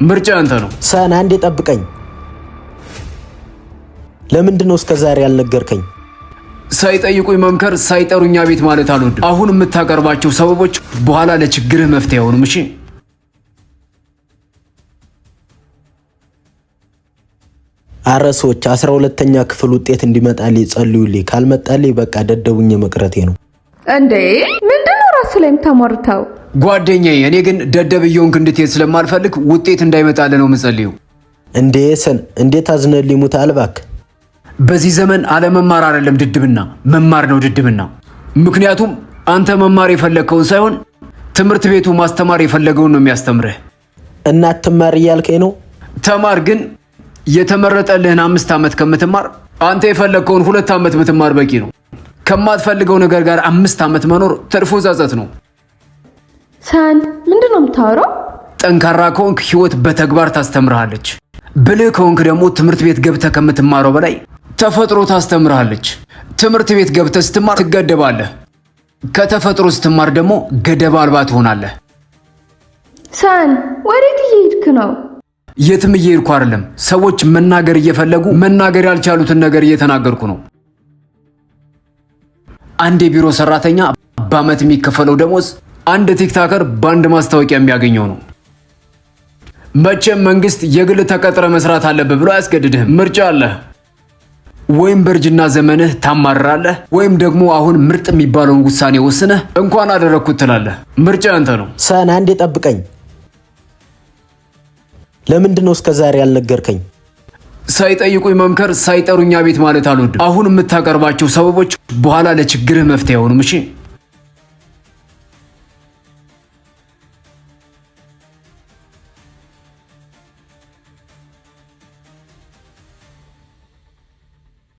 ምርጫ አንተ ነው። ሰን አንዴ ጠብቀኝ። ለምንድን ነው እስከዛሬ ያልነገርከኝ? ሳይጠይቁኝ መምከር ሳይጠሩኛ ቤት ማለት አልወድም። አሁን የምታቀርባቸው ሰበቦች በኋላ ለችግርህ መፍትሄ አይሆኑም። እሺ አረሶች 12ኛ ክፍል ውጤት እንዲመጣልኝ ጸልዩልኝ። ካልመጣልኝ በቃ ደደቡኝ መቅረቴ ነው። እንዴ ምንድነው ራስ ላይ ተመርተው? ጓደኛዬ እኔ ግን ደደብ እየሆንክ እንድትሄድ ስለማልፈልግ ውጤት እንዳይመጣልህ ነው የምጸልየው። እንዴ ሰን እንዴት አዝነልኝ ሙታል እባክህ። በዚህ ዘመን አለመማር አይደለም ድድብና፣ መማር ነው ድድብና። ምክንያቱም አንተ መማር የፈለግከውን ሳይሆን ትምህርት ቤቱ ማስተማር የፈለገውን ነው የሚያስተምርህ። እና አትማር እያልከኝ ነው? ተማር፣ ግን የተመረጠልህን 5 ዓመት ከምትማር አንተ የፈለግከውን 2 ዓመት ብትማር በቂ ነው። ከማትፈልገው ነገር ጋር 5 ዓመት መኖር ትርፉ ጸጸት ነው። ሰን ምንድነው የምታወራው? ጠንካራ ከሆንክ ህይወት በተግባር ታስተምርሃለች። ብልህ ከሆንክ ደግሞ ትምህርት ቤት ገብተህ ከምትማረው በላይ ተፈጥሮ ታስተምርሃለች። ትምህርት ቤት ገብተህ ስትማር ትገደባለህ። ከተፈጥሮ ስትማር ደግሞ ገደብ አልባ ትሆናለህ። ሰን ወዴት እየሄድክ ነው? የትም እየሄድኩ አይደለም። ሰዎች መናገር እየፈለጉ መናገር ያልቻሉትን ነገር እየተናገርኩ ነው። አንድ የቢሮ ሰራተኛ በአመት የሚከፈለው ደሞዝ አንድ ቲክታከር በአንድ ማስታወቂያ የሚያገኘው ነው። መቼም መንግስት የግል ተቀጥረ መስራት አለብህ ብሎ አያስገድድህም። ምርጫ አለህ። ወይም በእርጅና ዘመንህ ታማራለህ፣ ወይም ደግሞ አሁን ምርጥ የሚባለውን ውሳኔ ወስነህ እንኳን አደረግኩት ትላለህ። ምርጫ አንተ ነው። ሰን አንዴ ጠብቀኝ። ለምንድን ነው እስከዛሬ ያልነገርከኝ? ሳይጠይቁኝ መምከር ሳይጠሩኛ ቤት ማለት አልወድም። አሁን የምታቀርባቸው ሰበቦች በኋላ ለችግርህ መፍትሄ አይሆኑም። እሺ